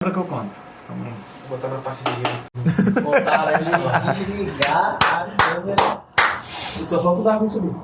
Pra que eu conto. Calma aí. Vou botar na parte de Botar ali, desligar a câmera. Só falta o Darwin subir.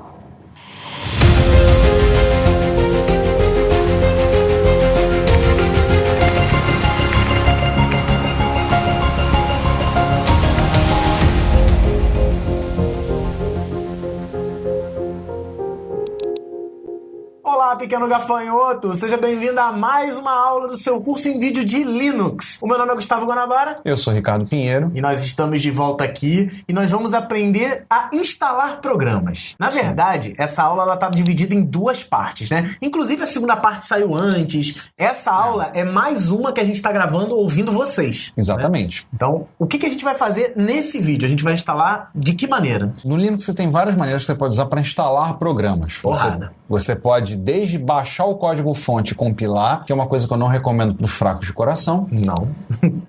Olá, pequeno gafanhoto! Seja bem-vindo a mais uma aula do seu curso em vídeo de Linux. O meu nome é Gustavo Guanabara. Eu sou Ricardo Pinheiro. E nós estamos de volta aqui e nós vamos aprender a instalar programas. Na verdade, essa aula está dividida em duas partes, né? Inclusive, a segunda parte saiu antes. Essa aula é mais uma que a gente está gravando ouvindo vocês. Exatamente. Né? Então, o que a gente vai fazer nesse vídeo? A gente vai instalar de que maneira? No Linux você tem várias maneiras que você pode usar para instalar programas. Porrada. Você pode desde baixar o código-fonte e compilar, que é uma coisa que eu não recomendo para os fracos de coração. Não.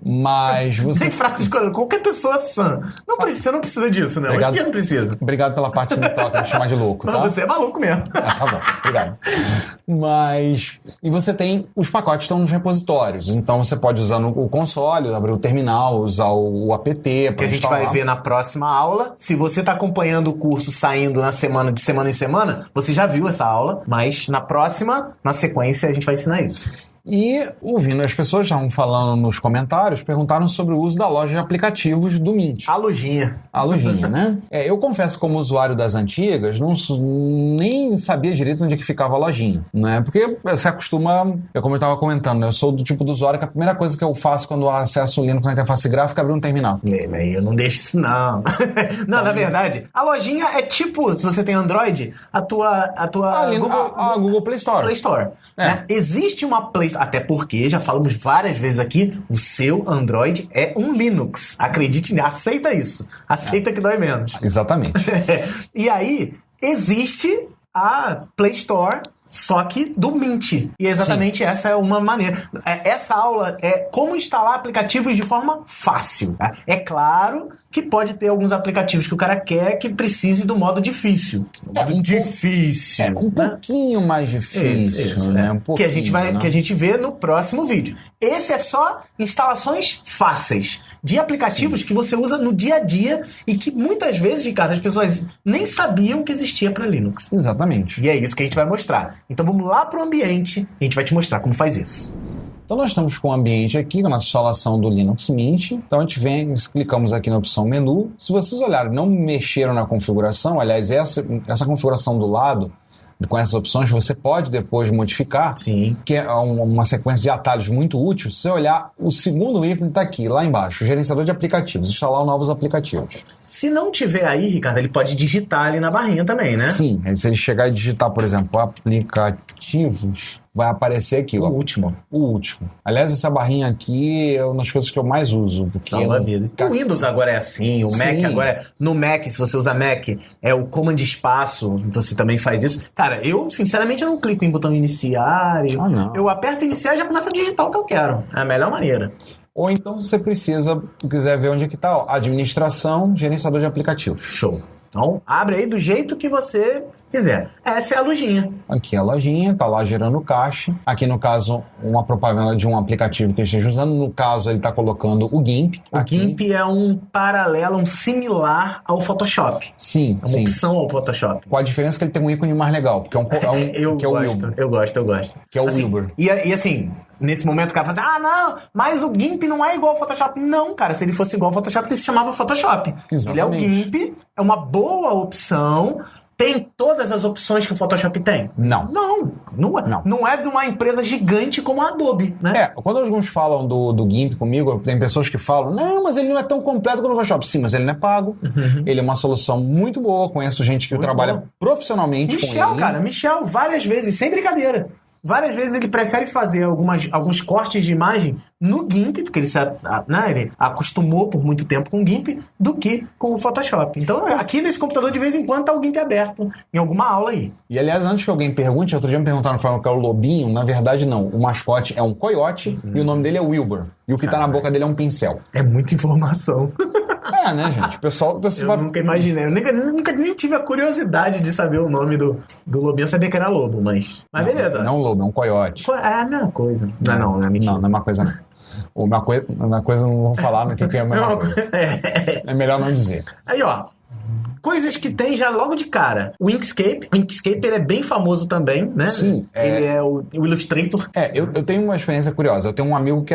Mas você... Sem fracos de coração. Qualquer pessoa sã. Você não precisa disso, né? Obrigado. Hoje em dia não precisa. Obrigado pela parte que me toca, me chamar de louco, tá? Mas você é maluco mesmo. Ah, tá bom, obrigado. Mas... E você tem... Os pacotes estão nos repositórios. Então você pode usar o console, abrir o terminal, usar o apt que a gente vai ver na próxima aula. Se você está acompanhando o curso saindo de semana em semana, você já viu essa aula, mas na próxima, na sequência, a gente vai ensinar isso. E ouvindo, as pessoas estavam falando nos comentários, perguntaram sobre o uso da loja de aplicativos do Mint. A lojinha. A lojinha, né? Eu confesso, como usuário das antigas, nem sabia direito onde é que ficava a lojinha, né? Porque você acostuma, como eu estava comentando, né? Eu sou do tipo do usuário que a primeira coisa que eu faço quando eu acesso o Linux na interface gráfica é abrir um terminal. Eu não deixo isso, não. Não, na verdade, a lojinha é tipo, se você tem Android, a Google Play Store. Play Store. Né? Existe uma Play Store, até porque, já falamos várias vezes aqui, o seu Android é um Linux. Acredite, aceita isso. Aceita que dói menos. Exatamente. E aí, existe a Play Store, só que do Mint. E exatamente essa é uma maneira. Essa aula é como instalar aplicativos de forma fácil. Tá? É claro que pode ter alguns aplicativos que o cara quer que precise do modo difícil. Difícil. Um pouquinho mais difícil, isso, né? Um pouquinho, que a gente vê no próximo vídeo. Esse é só instalações fáceis de aplicativos que você usa no dia a dia e que muitas vezes, Ricardo, as pessoas nem sabiam que existia para Linux. Exatamente. E é isso que a gente vai mostrar. Então vamos lá para o ambiente e a gente vai te mostrar como faz isso. Então nós estamos com o ambiente aqui, com a nossa instalação do Linux Mint. Então a gente vem, clicamos aqui na opção menu. Se vocês olharem, não mexeram na configuração, aliás, essa configuração do lado, com essas opções, você pode depois modificar. Sim. Que é uma sequência de atalhos muito útil. Se você olhar, o segundo ícone está aqui, lá embaixo, gerenciador de aplicativos, instalar novos aplicativos. Se não tiver aí, Ricardo, ele pode digitar ali na barrinha também, né? Sim, se ele chegar e digitar, por exemplo, aplicativos, vai aparecer aqui, ó. O último. Aliás, essa barrinha aqui é uma das coisas que eu mais uso. Salva a vida. O Windows agora é assim, o Mac agora é... No Mac, se você usa Mac, é o Command Espaço, então você também faz isso. Cara, eu, sinceramente, eu não clico em botão iniciar. Não. Eu aperto iniciar e já começa a digitar o que eu quero. É a melhor maneira. Ou então, se você quiser ver onde é que está, administração, gerenciador de aplicativos. Show. Então, abre aí do jeito que você quiser. Essa é a lojinha. Aqui é a lojinha, tá lá gerando caixa. Aqui, no caso, uma propaganda de um aplicativo que ele esteja usando. No caso, ele está colocando o GIMP. O GIMP é um paralelo, um similar ao Photoshop. Sim, é uma opção ao Photoshop. Com a diferença que ele tem um ícone mais legal, porque é eu gosto. Que é o assim, Wilbur. E assim, nesse momento o cara fala assim, não, mas o GIMP não é igual ao Photoshop. Não, cara, se ele fosse igual ao Photoshop, ele se chamava Photoshop. Exatamente. Ele é o GIMP, é uma boa opção. Tem todas as opções que o Photoshop tem? Não. Não é de uma empresa gigante como a Adobe, né? Quando alguns falam do GIMP comigo, tem pessoas que falam, não, mas ele não é tão completo quanto o Photoshop. Sim, mas ele não é pago. Ele é uma solução muito boa. Conheço gente que trabalha profissionalmente com ele. Michel, várias vezes, sem brincadeira. Várias vezes ele prefere fazer alguns cortes de imagem no GIMP, porque ele acostumou por muito tempo com o GIMP, do que com o Photoshop. Então, aqui nesse computador, de vez em quando, tá o GIMP aberto, em alguma aula aí. E, aliás, antes que alguém pergunte, outro dia me perguntaram falando que é o lobinho, na verdade, não. O mascote é um coiote e o nome dele é Wilbur. E o que tá na boca dele é um pincel. É muita informação. Né, gente? O pessoal nunca imaginei. Eu nunca nem tive a curiosidade de saber o nome do lobinho. Eu sabia que era lobo, mas beleza. Não é um lobo, é um coiote. É a mesma coisa. Não é mentira. Não é uma coisa não. Uma coisa não vou falar, mas que é a mesma coisa. É melhor não dizer. Aí, ó. Coisas que tem já logo de cara. O Inkscape. O Inkscape, ele é bem famoso também, né? Sim. Ele é o Illustrator. Eu tenho uma experiência curiosa. Eu tenho um amigo que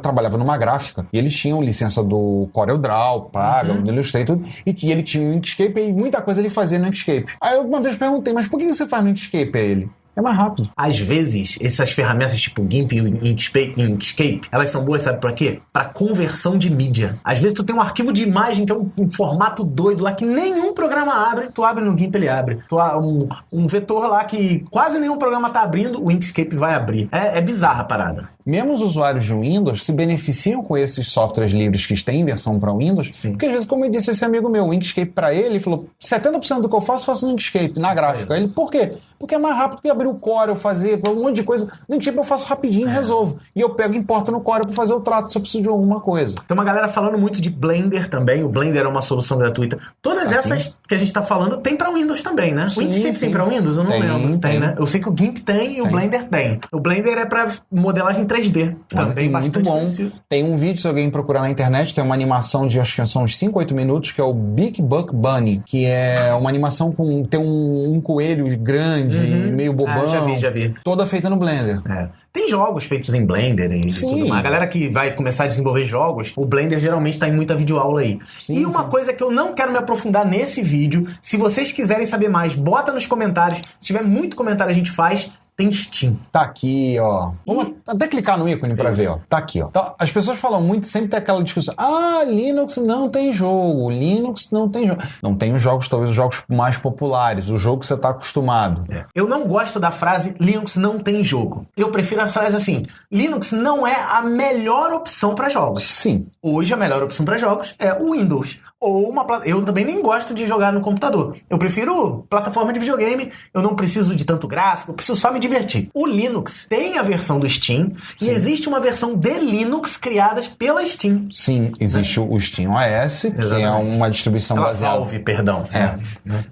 trabalhava numa gráfica e eles tinham licença do CorelDRAW, paga, do Illustrator, e ele tinha o Inkscape e muita coisa ele fazia no Inkscape. Aí eu uma vez perguntei, mas por que você faz no Inkscape a ele? É mais rápido. Às vezes, essas ferramentas tipo GIMP e Inkscape, elas são boas, sabe pra quê? Pra conversão de mídia. Às vezes tu tem um arquivo de imagem que é um formato doido lá que nenhum programa abre, tu abre no GIMP, ele abre. Tu um vetor lá que quase nenhum programa tá abrindo, o Inkscape vai abrir. É bizarra a parada. Mesmo os usuários de Windows se beneficiam com esses softwares livres que têm versão para Windows, porque às vezes, como eu disse esse amigo meu, o Inkscape para ele falou, 70% do que eu faço no Inkscape, na gráfica. Ele, por quê? Porque é mais rápido que abrir o Corel, eu fazer um monte de coisa. No Inkscape eu faço rapidinho e resolvo. E eu pego e importo no Corel para fazer o trato se eu preciso de alguma coisa. Tem uma galera falando muito de Blender também. O Blender é uma solução gratuita. Todas essas que a gente tá falando tem para Windows também, né? Sim, o Inkscape tem para Windows? Eu não lembro. Tem, né? Eu sei que o GIMP tem e o Blender tem. O Blender é para modelagem 3D. Também muito bom. Conhecido. Tem um vídeo, se alguém procurar na internet, tem uma animação de, acho que são uns 5, 8 minutos, que é o Big Buck Bunny, que é uma animação com tem um coelho grande, meio bobão. Já vi. Toda feita no Blender. Tem jogos feitos em Blender e tudo mais. A galera que vai começar a desenvolver jogos, o Blender geralmente tá em muita videoaula aí. E uma coisa que eu não quero me aprofundar nesse vídeo, se vocês quiserem saber mais, bota nos comentários. Se tiver muito comentário, a gente faz. Tem Steam. Tá aqui, ó. Vamos até clicar no ícone pra ver, ó. Tá aqui, ó. Então, as pessoas falam muito, sempre tem aquela discussão. Linux não tem jogo. Linux não tem jogo. Não tem os jogos, talvez os jogos mais populares. O jogo que você tá acostumado. Eu não gosto da frase Linux não tem jogo. Eu prefiro a frase assim, Linux não é a melhor opção para jogos. Sim. Hoje a melhor opção para jogos é o Windows. Ou eu também nem gosto de jogar no computador. Eu prefiro plataforma de videogame, eu não preciso de tanto gráfico, eu preciso só me divertir. O Linux tem a versão do Steam e existe uma versão de Linux criada pela Steam. Sim, existe o SteamOS, que é uma distribuição baseada... Valve, perdão.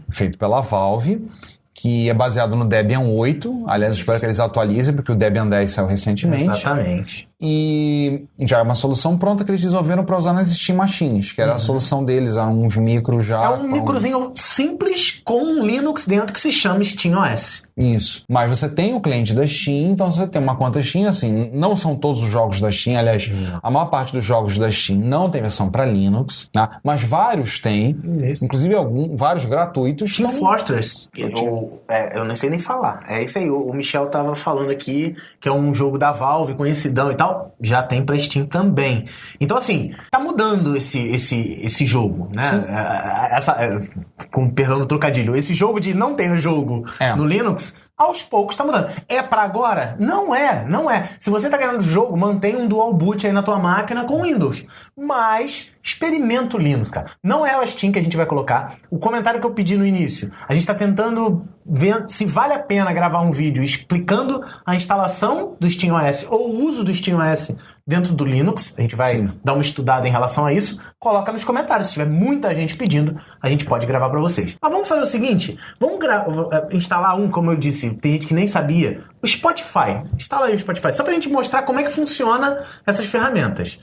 Feito pela Valve, que é baseado no Debian 8. Aliás, eu espero que eles atualizem, porque o Debian 10 saiu recentemente. Exatamente. E já é uma solução pronta que eles desenvolveram para usar nas Steam Machines, que era a solução deles, eram uns micros já... É um microzinho simples com um Linux dentro que se chama SteamOS. Isso. Mas você tem o cliente da Steam, então você tem uma conta Steam, assim, não são todos os jogos da Steam, aliás, a maior parte dos jogos da Steam não tem versão para Linux, né? Mas vários têm, inclusive vários gratuitos. Team Fortress, eu não sei nem falar, é isso aí, o Michel tava falando aqui, que é um jogo da Valve, conhecidão e tal, já tem pra Steam também. Então, assim, tá mudando esse jogo, né? Com perdão do trocadilho, esse jogo de não ter jogo no Linux, aos poucos tá mudando. É pra agora? Não é. Se você tá querendo jogo, mantém um dual boot aí na tua máquina com Windows. Mas experimenta o Linux, cara. Não é a Steam que a gente vai colocar. O comentário que eu pedi no início, a gente tá tentando ver se vale a pena gravar um vídeo explicando a instalação do SteamOS ou o uso do SteamOS dentro do Linux. A gente vai dar uma estudada em relação a isso. Coloca nos comentários. Se tiver muita gente pedindo, a gente pode gravar pra vocês. Mas vamos fazer o seguinte, vamos instalar como eu disse, tem gente que nem sabia, o Spotify. Instala aí o Spotify, só pra gente mostrar como é que funciona essas ferramentas.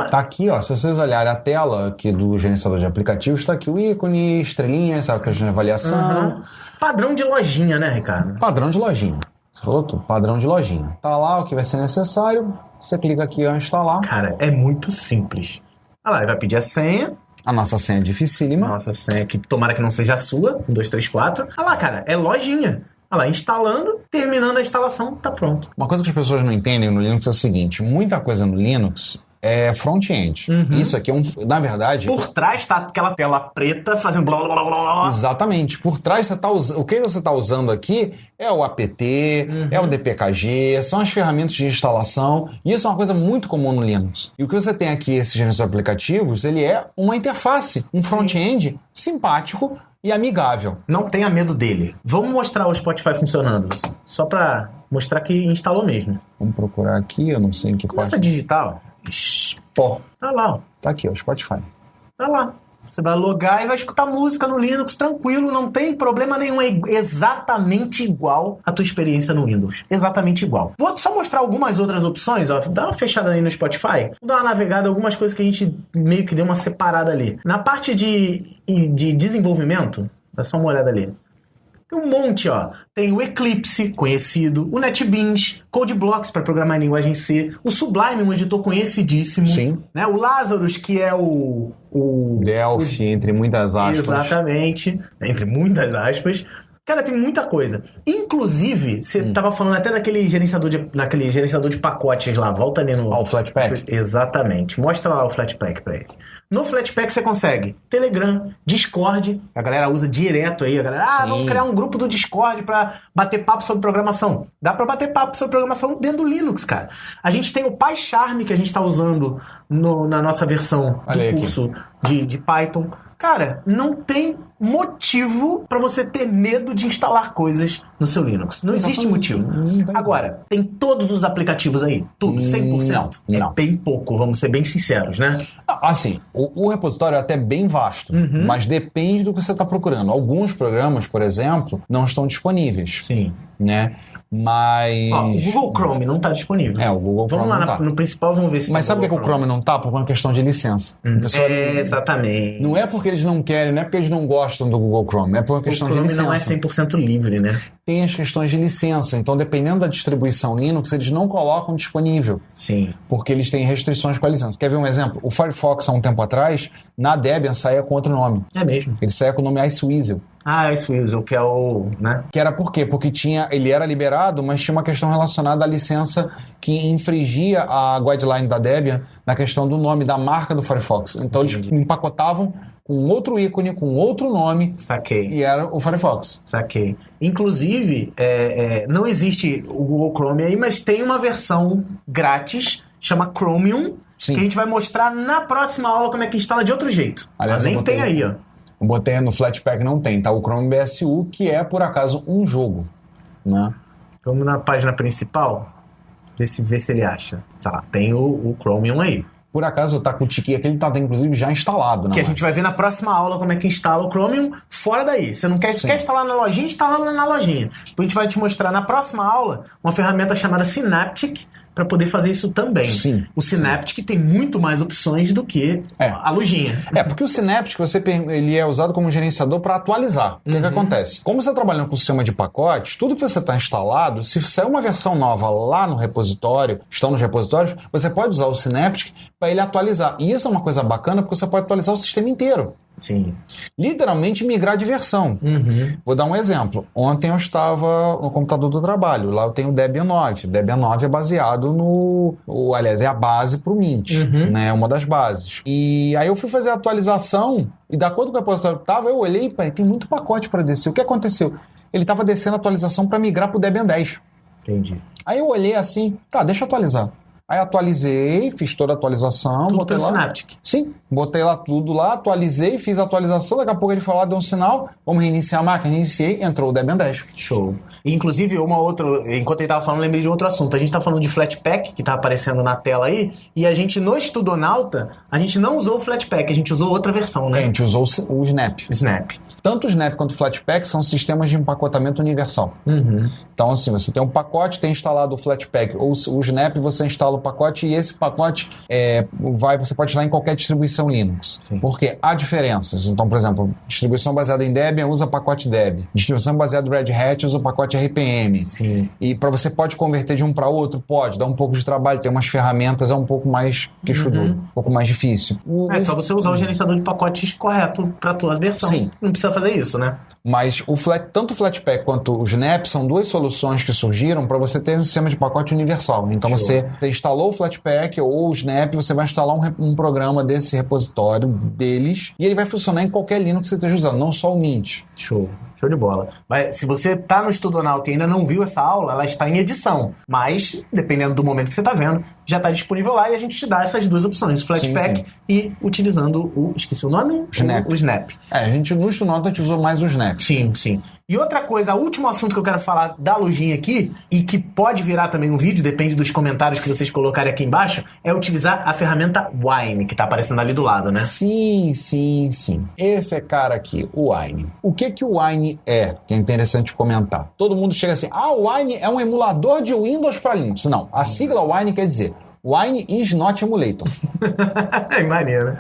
Tá aqui, ó, se vocês olharem a tela aqui do gerenciador de aplicativos, tá aqui o ícone, estrelinha, sabe, que a gente tem avaliação. Padrão de lojinha, né, Ricardo? Padrão de lojinha. Você falou tudo, padrão de lojinha. Tá lá o que vai ser necessário, você clica aqui em instalar. Cara, é muito simples. Olha lá, ele vai pedir a senha. A nossa senha é dificílima. Nossa senha, que tomara que não seja a sua, 1, 2, 3, 4. Olha lá, cara, é lojinha. Olha lá, instalando, terminando a instalação, tá pronto. Uma coisa que as pessoas não entendem no Linux é o seguinte, muita coisa no Linux é front-end. Isso aqui é na verdade... Por trás tá aquela tela preta fazendo blá blá blá blá. Exatamente. Por trás você tá o que você tá usando aqui é o apt, é o dpkg, são as ferramentas de instalação, e isso é uma coisa muito comum no Linux. E o que você tem aqui, esse gerenciador de aplicativos, ele é uma interface, um front-end simpático e amigável. Não tenha medo dele. Vamos mostrar o Spotify funcionando, só pra mostrar que instalou mesmo. Vamos procurar aqui, eu não sei em que Começa a digitar, ó. Spot. Tá lá, ó. Tá aqui, ó, o Spotify. Tá lá. Você vai logar e vai escutar música no Linux tranquilo, não tem problema nenhum. É exatamente igual a tua experiência no Windows. Exatamente igual. Vou só mostrar algumas outras opções, ó. Dá uma fechada aí no Spotify. Vou dar uma navegada, algumas coisas que a gente meio que deu uma separada ali. Na parte de desenvolvimento, dá só uma olhada ali. Tem um monte, ó. Tem o Eclipse, conhecido, o NetBeans, CodeBlocks para programar em linguagem C, o Sublime, um editor conhecidíssimo. Sim. Né? O Lazarus, que é o Delphi, entre muitas aspas. Exatamente. Entre muitas aspas. Cara, tem muita coisa. Inclusive, você tava falando até daquele gerenciador de pacotes lá. Volta ali no... o Flatpak. Exatamente. Mostra lá o Flatpak pra ele. No Flatpak você consegue Telegram, Discord, a galera usa direto aí, a galera, vamos criar um grupo do Discord pra bater papo sobre programação. Dá pra bater papo sobre programação dentro do Linux, cara. A gente tem o PyCharm que a gente tá usando na nossa versão do curso de Python. Cara, não tem motivo pra você ter medo de instalar coisas no seu Linux. Não existe motivo. Agora, tem todos os aplicativos aí. Tudo, 100%. É bem pouco, vamos ser bem sinceros, né? Assim, o repositório é até bem vasto, mas depende do que você está procurando. Alguns programas, por exemplo, não estão disponíveis. Sim. Né? Mas... o Google Chrome não está disponível. O Google Chrome vamos lá não tá. No principal, vamos ver se... Mas sabe por que o Chrome não tá? Por uma questão de licença. Exatamente. Não é porque eles não querem, não é porque eles não gostam do Google Chrome, é por uma questão de licença. O Chrome não é 100% livre, né? Tem as questões de licença, então dependendo da distribuição Linux, eles não colocam disponível. Sim. Porque eles têm restrições com a licença. Quer ver um exemplo? O Firefox, há um tempo atrás, na Debian saía com outro nome. É mesmo? Ele saía com o nome Iceweasel. Iceweasel, que é o... né? Que era por quê? Porque ele era liberado, mas tinha uma questão relacionada à licença que infringia a guideline da Debian na questão do nome, da marca do Firefox. Então eles empacotavam com outro ícone, com outro nome. Saquei. E era o Firefox. Saquei. Inclusive, não existe o Google Chrome aí, mas tem uma versão grátis, chama Chromium, Sim. que a gente vai mostrar na próxima aula como é que instala de outro jeito. Aliás, nem tem aí, ó. Eu botei no Flatpak, não tem, tá? O Chrome BSU, que é, por acaso, um jogo, né? Vamos na página principal, ver se ele acha. Tá, tem o Chromium aí. Por acaso, tá com o tiquinho aqui, ele tá, inclusive, já instalado. Que a gente vai ver na próxima aula como é que instala o Chromium fora daí. Você não quer instalar na lojinha? Instala na lojinha. Depois a gente vai te mostrar na próxima aula uma ferramenta chamada Synaptic, para poder fazer isso também. Sim. O Synaptic tem muito mais opções do que a lojinha. Porque o Synaptic ele é usado como gerenciador para atualizar. O que acontece? Como você está trabalhando com o sistema de pacotes, tudo que você está instalado, se sair uma versão nova lá no repositório, estão nos repositórios, você pode usar o Synaptic para ele atualizar. E isso é uma coisa bacana porque você pode atualizar o sistema inteiro. Sim. Literalmente migrar de versão. Vou dar um exemplo. Ontem eu estava no computador do trabalho. Lá eu tenho o Debian 9. O Debian 9 é baseado aliás, é a base para o Mint. Né? É uma das bases. E aí eu fui fazer a atualização e da quanto que o repositório estava, eu olhei e tem muito pacote para descer. O que aconteceu? Ele estava descendo a atualização para migrar para o Debian 10. Entendi. Aí eu olhei assim, deixa eu atualizar. Aí atualizei, fiz toda a atualização. Tudo botei pelo lá. Synaptic. Sim, botei lá tudo lá, atualizei, fiz a atualização, daqui a pouco ele falou, deu um sinal, vamos reiniciar a máquina, iniciei, entrou o Debian 10. Show. E, inclusive, enquanto ele tava falando, lembrei de outro assunto. A gente tá falando de Flatpak, que tá aparecendo na tela aí, e a gente, no Estudonauta, a gente não usou o Flatpak, a gente usou outra versão, né? A gente usou o Snap. Snap. Tanto o Snap quanto o Flatpak são sistemas de empacotamento universal. Então, assim, você tem um pacote, tem instalado o Flatpak ou o Snap, você instala o pacote e esse pacote você pode instalar em qualquer distribuição Linux. Sim. Porque há diferenças. Então, por exemplo, distribuição baseada em Debian usa pacote Debian. Distribuição baseada em Red Hat usa o pacote RPM. Sim. E você pode converter de um para outro? Pode. Dá um pouco de trabalho. Tem umas ferramentas, é um pouco mais queixudo, um pouco mais difícil. É só você usar o gerenciador de pacotes correto para a tua versão. Sim. Não precisa fazer isso, né? Mas tanto o Flatpak quanto o Snap são duas soluções que surgiram para você ter um sistema de pacote universal. Então você instalou o Flatpak ou o Snap, você vai instalar um programa desse repositório deles e ele vai funcionar em qualquer Linux que você esteja usando, não só o Mint. Show de bola. Mas se você tá no Estudonauta e ainda não viu essa aula, ela está em edição. Mas, dependendo do momento que você tá vendo, já tá disponível lá e a gente te dá essas duas opções, o Flatpak e utilizando esqueci o nome? O Snap. A gente no Estudonauta a gente usou mais o Snap. Sim. E outra coisa, o último assunto que eu quero falar da lojinha aqui, e que pode virar também um vídeo, depende dos comentários que vocês colocarem aqui embaixo é utilizar a ferramenta Wine, que tá aparecendo ali do lado, né? Sim. Esse cara aqui, o Wine. O que o Wine é? Que é interessante comentar. Todo mundo chega assim, o Wine é um emulador de Windows para Linux. Não, a sigla Wine quer dizer Wine is not emulator. É maneiro.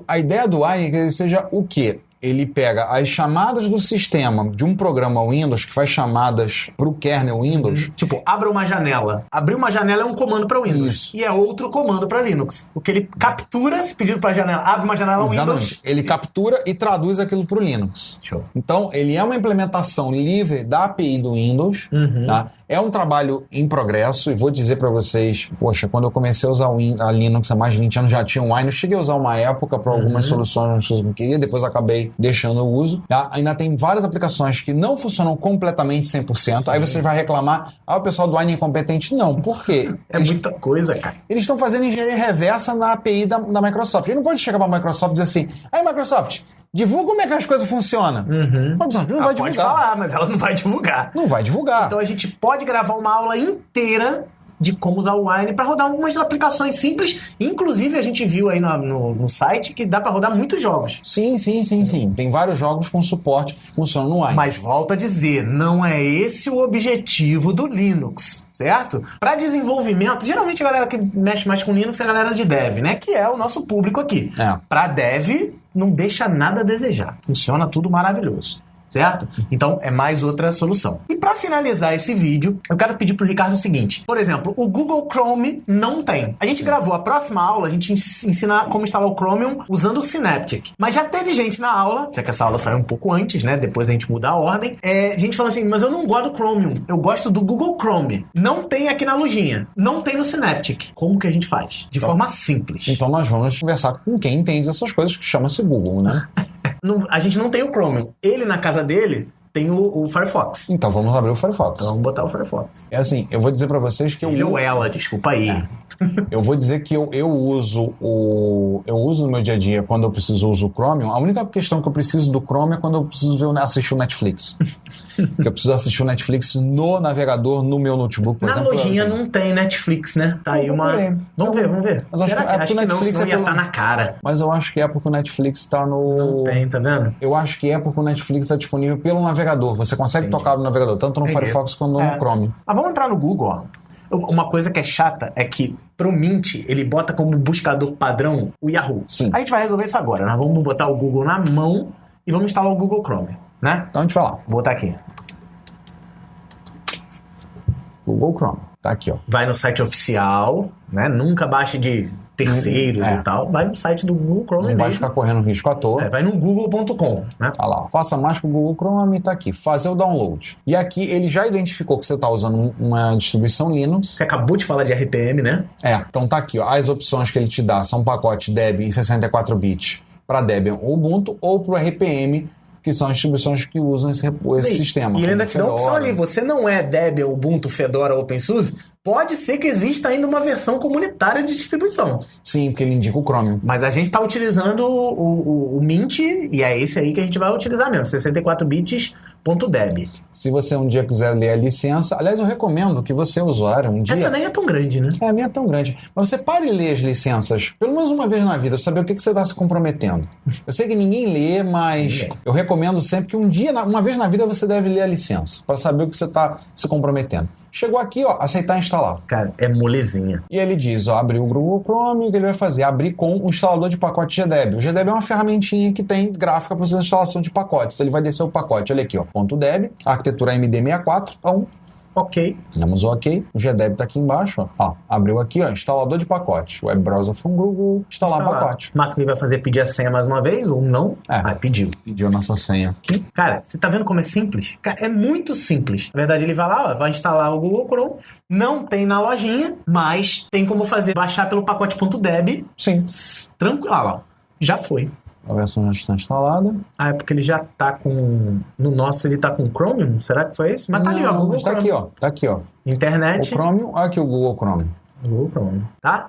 A ideia do Wine é que ele seja o quê? Ele pega as chamadas do sistema de um programa Windows que faz chamadas para o kernel Windows. Tipo, abra uma janela. Abrir uma janela é um comando para Windows. Isso. E é outro comando para Linux. O que ele captura, se pedido para janela, abre uma janela Exatamente. Windows. Ele captura e traduz aquilo para o Linux. Show. Então, ele é uma implementação livre da API do Windows. Tá? É um trabalho em progresso. E vou dizer para vocês, poxa, quando eu comecei a usar a Linux há mais de 20 anos, já tinha um Wine. Eu cheguei a usar uma época para algumas soluções que eu queria, depois acabei deixando o uso. Tá? Ainda tem várias aplicações que não funcionam completamente 100%. Aí você vai reclamar, o pessoal do Wine é incompetente. Não, por quê? É muita coisa, cara. Eles estão fazendo engenharia reversa na API da Microsoft. Ele não pode chegar para a Microsoft e dizer assim, aí Microsoft, divulga como é que as coisas funcionam. Microsoft não vai divulgar. Pode falar, mas ela não vai divulgar. Não vai divulgar. Então a gente pode gravar uma aula inteira de como usar o Wine para rodar algumas aplicações simples. Inclusive, a gente viu aí no site que dá para rodar muitos jogos. Sim. Tem vários jogos com suporte que funcionam no Wine. Mas volto a dizer, não é esse o objetivo do Linux, certo? Para desenvolvimento, geralmente a galera que mexe mais com Linux é a galera de dev, né? Que é o nosso público aqui. Para dev, não deixa nada a desejar. Funciona tudo maravilhoso. Certo? Então, é mais outra solução. E para finalizar esse vídeo, eu quero pedir pro Ricardo o seguinte. Por exemplo, o Google Chrome não tem. A gente gravou a próxima aula, a gente ensina como instalar o Chromium usando o Synaptic. Mas já teve gente na aula, já que essa aula saiu um pouco antes, né? Depois a gente muda a ordem. Gente falando assim, mas eu não gosto do Chromium. Eu gosto do Google Chrome. Não tem aqui na lojinha. Não tem no Synaptic. Como que a gente faz? De forma simples. Então nós vamos conversar com quem entende essas coisas, que chama-se Google, né? A gente não tem o Chromium. Ele, na casa dele, tem o Firefox. Então vamos abrir o Firefox. Então vamos botar o Firefox. É assim, eu vou dizer pra vocês que Ele ou ela, desculpa aí. Eu vou dizer que eu uso no meu dia a dia, quando eu preciso uso o Chromium. A única questão que eu preciso do Chrome é quando eu preciso assistir o Netflix. Porque eu preciso assistir o Netflix no navegador, no meu notebook, por exemplo. Na lojinha não tem Netflix, né? Tá aí uma... Vamos ver. Mas Será que acho que não, senão ia estar na cara. Mas eu acho que é porque o Netflix tá no... Não tem, tá vendo? Eu acho que é porque o Netflix está disponível pelo navegador. Você consegue tocar no navegador, tanto no Firefox quanto no Chrome. Mas vamos entrar no Google, ó. Uma coisa que é chata é que pro Mint ele bota como buscador padrão o Yahoo. Sim. A gente vai resolver isso agora. Nós vamos botar o Google na mão e vamos instalar o Google Chrome, né? Então a gente vai lá. Vou botar aqui. Google Chrome. Tá aqui, ó. Vai no site oficial, né? Nunca baixe de terceiros e tal. Vai no site do Google Chrome mesmo. Não vai ficar correndo risco à toa. Vai no google.com, né? Olha lá. Faça mais com o Google Chrome, tá aqui. Fazer o download. E aqui ele já identificou que você tá usando uma distribuição Linux. Você acabou de falar de RPM, né? Então tá aqui, ó. As opções que ele te dá são pacote Debian em 64 bits para Debian ou Ubuntu ou pro RPM, que são as distribuições que usam esse sistema. E ele ainda te dá uma opção ali. Você não é Debian, Ubuntu, Fedora ou OpenSUSE, pode ser que exista ainda uma versão comunitária de distribuição. Sim, porque ele indica o Chromium. Mas a gente está utilizando o Mint, e é esse aí que a gente vai utilizar mesmo, 64 bits.deb. Se você um dia quiser ler a licença, aliás, eu recomendo que você, usuário, um dia... Essa nem é tão grande, né? Nem é tão grande. Mas você pare e lê as licenças, pelo menos uma vez na vida, pra saber o que você está se comprometendo. Eu sei que ninguém lê, mas eu recomendo sempre que um dia, uma vez na vida, você deve ler a licença, para saber o que você está se comprometendo. Chegou aqui, ó, aceitar e instalar. Cara, é molezinha. E ele diz, ó, abrir o Google Chrome, o que ele vai fazer? Abrir com o instalador de pacote GDEB. O GDEB é uma ferramentinha que tem gráfica para fazer a instalação de pacotes. Então ele vai descer o pacote, olha aqui, ó, .deb, arquitetura MD64, então... Ok. Damos o ok. O GDEB tá aqui embaixo, ó. Abriu aqui, ó, instalador de pacote. Web Browser from Google, instalar pacote. Mas que ele vai fazer pedir a senha mais uma vez ou não? Pediu. Pediu a nossa senha aqui. Cara, você tá vendo como é simples? Cara, é muito simples. Na verdade, ele vai lá, ó, vai instalar o Google Chrome. Não tem na lojinha, mas tem como fazer, baixar pelo pacote.deb. Sim. Tranquilo. Ah lá, já foi. A versão já está instalada. É porque ele já tá com... No nosso ele tá com Chromium? Será que foi isso? Mas tá ali, ó. Google tá Chrome. aqui, ó. Tá aqui, ó. Internet. O Chromium, aqui o Google Chrome. Google Chrome. Tá?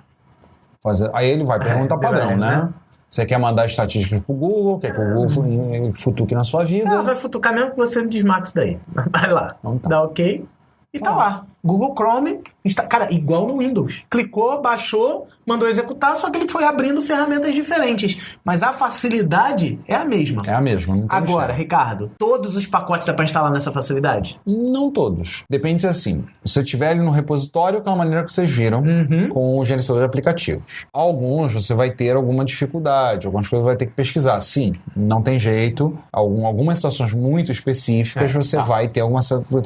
Aí ele vai perguntar padrão, né? Você quer mandar estatísticas pro Google, quer que o Google futuque na sua vida. Vai futucar mesmo que você desmarque isso daí. Vai lá. Então tá. Dá ok. E tá lá. Google Chrome, cara, igual no Windows. Clicou, baixou, mandou executar, só que ele foi abrindo ferramentas diferentes. Mas a facilidade é a mesma. É a mesma. Não tem Agora, jeito. Ricardo, todos os pacotes dá pra instalar nessa facilidade? Não todos. Depende assim. Se você tiver ele no repositório, aquela maneira que vocês viram, com o gerenciador de aplicativos. Alguns você vai ter alguma dificuldade, algumas coisas vai ter que pesquisar. Sim, não tem jeito. Algumas situações muito específicas você vai ter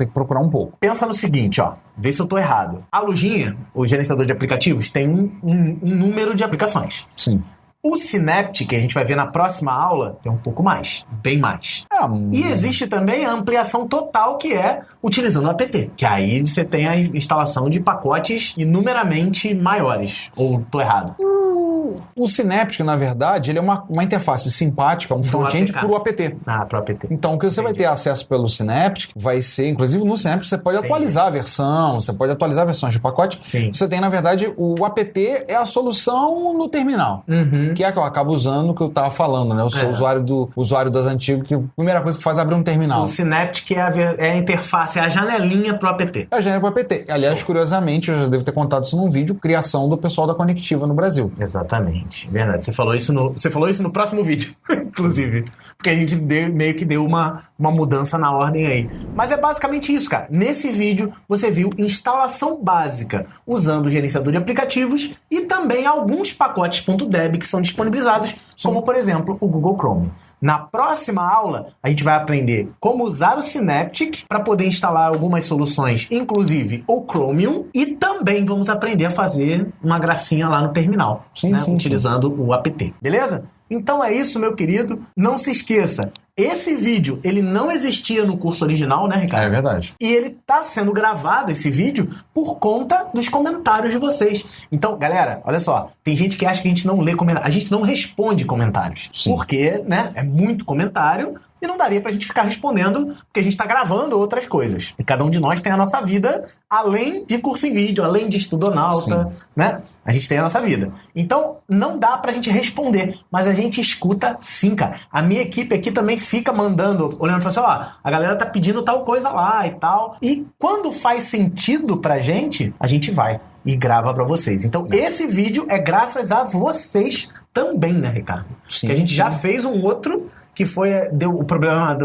que procurar um pouco. Pensa no seguinte, ó. Vê se eu tô errado. A Lojinha, o gerenciador de aplicativos, tem um número de aplicações. Sim. O Synaptic, que a gente vai ver na próxima aula, tem um pouco mais. Bem mais. E existe também a ampliação total, que é utilizando o apt. Que aí você tem a instalação de pacotes inumeramente maiores. Ou tô errado? O Synaptic, na verdade, ele é uma interface simpática, um front-end APK. pro apt. Pro apt. Então, o que você vai ter acesso pelo Synaptic vai ser, inclusive no Synaptic, você pode atualizar a versão, você pode atualizar versões de pacote. Sim. Você tem, na verdade, o apt é a solução no terminal, que é a que eu acabo usando, que eu tava falando, né? Eu sou usuário das antigas, que a primeira coisa que faz é abrir um terminal. O Synaptic é a interface, é a janelinha pro apt. É a janela pro apt. Aliás, curiosamente, eu já devo ter contado isso num vídeo, criação do pessoal da Conectiva no Brasil. Exatamente, verdade. Você falou isso no próximo vídeo, inclusive. Porque a gente meio que deu uma mudança na ordem aí. Mas é basicamente isso, cara. Nesse vídeo, você viu instalação básica usando o gerenciador de aplicativos e também alguns pacotes .deb que são disponibilizados, como, por exemplo, o Google Chrome. Na próxima aula, a gente vai aprender como usar o Synaptic para poder instalar algumas soluções, inclusive o Chromium, e também vamos aprender a fazer uma gracinha lá no terminal, utilizando o apt. Beleza? Então é isso, meu querido. Não se esqueça, esse vídeo, ele não existia no curso original, né, Ricardo? É verdade. E ele tá sendo gravado, esse vídeo, por conta dos comentários de vocês. Então, galera, olha só, tem gente que acha que a gente não lê comentários. A gente não responde comentários. Sim. Porque, né, é muito comentário e não daria pra gente ficar respondendo, porque a gente tá gravando outras coisas. E cada um de nós tem a nossa vida, além de curso em vídeo, além de estudonauta, né? A gente tem a nossa vida. Então, não dá pra gente responder, mas a gente escuta sim, cara. A minha equipe aqui também fica mandando, olhando e falando assim, a galera tá pedindo tal coisa lá e tal. E quando faz sentido pra gente, a gente vai e grava pra vocês. Então, esse vídeo é graças a vocês também, né, Ricardo? Sim, que a gente já fez um outro que deu o problema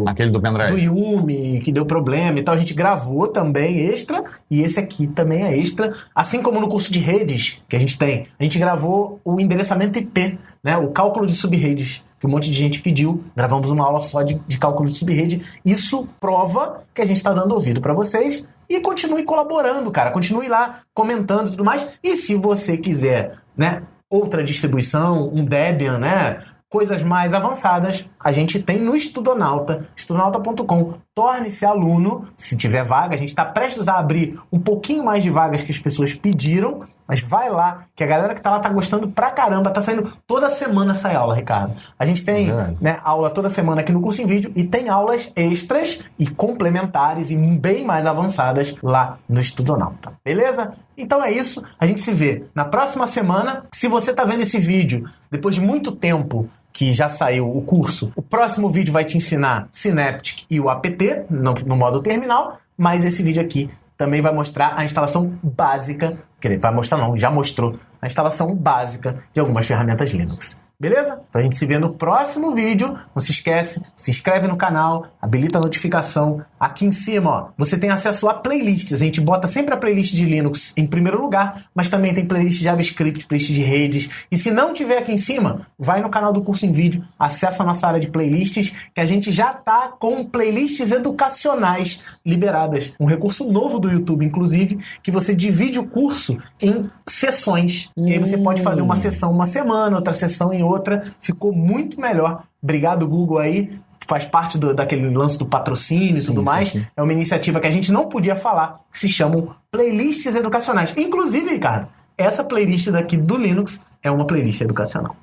aquele do pendrive. Do Yumi, que deu problema e tal. A gente gravou também extra, e esse aqui também é extra. Assim como no curso de redes que a gente tem, a gente gravou o endereçamento IP, né? O cálculo de subredes, que um monte de gente pediu. Gravamos uma aula só de cálculo de subrede. Isso prova que a gente está dando ouvido para vocês. E continue colaborando, cara. Continue lá comentando e tudo mais. E se você quiser, né, outra distribuição, um Debian, né, coisas mais avançadas, a gente tem no Estudonauta, estudonauta.com. Torne-se aluno, se tiver vaga. A gente está prestes a abrir um pouquinho mais de vagas que as pessoas pediram, mas vai lá, que a galera que tá lá tá gostando pra caramba. Tá saindo toda semana essa aula, Ricardo. A gente tem, né, aula toda semana aqui no curso em vídeo e tem aulas extras e complementares e bem mais avançadas lá no Estudonauta. Beleza? Então é isso. A gente se vê na próxima semana. Se você tá vendo esse vídeo depois de muito tempo que já saiu o curso, o próximo vídeo vai te ensinar Synaptic e o apt no modo terminal, mas esse vídeo aqui também vai mostrar a instalação básica, vai mostrar não, já mostrou a instalação básica de algumas ferramentas Linux. Beleza? Então a gente se vê no próximo vídeo. Não se esquece, se inscreve no canal, habilita a notificação. Aqui em cima, ó, você tem acesso a playlists. A gente bota sempre a playlist de Linux em primeiro lugar, mas também tem playlist de JavaScript, playlist de redes. E se não tiver aqui em cima, vai no canal do curso em vídeo, acessa a nossa área de playlists, que a gente já tá com playlists educacionais liberadas. Um recurso novo do YouTube, inclusive, que você divide o curso em sessões. E aí você pode fazer uma sessão uma semana, outra sessão em outra. Ficou muito melhor. Obrigado, Google, aí. Faz parte daquele lance do patrocínio e tudo mais. Sim. É uma iniciativa que a gente não podia falar, que se chamam playlists educacionais. Inclusive, Ricardo, essa playlist daqui do Linux é uma playlist educacional.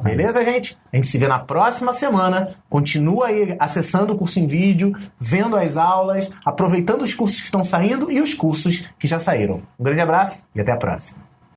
Beleza, gente? A gente se vê na próxima semana. Continua aí acessando o curso em vídeo, vendo as aulas, aproveitando os cursos que estão saindo e os cursos que já saíram. Um grande abraço e até a próxima.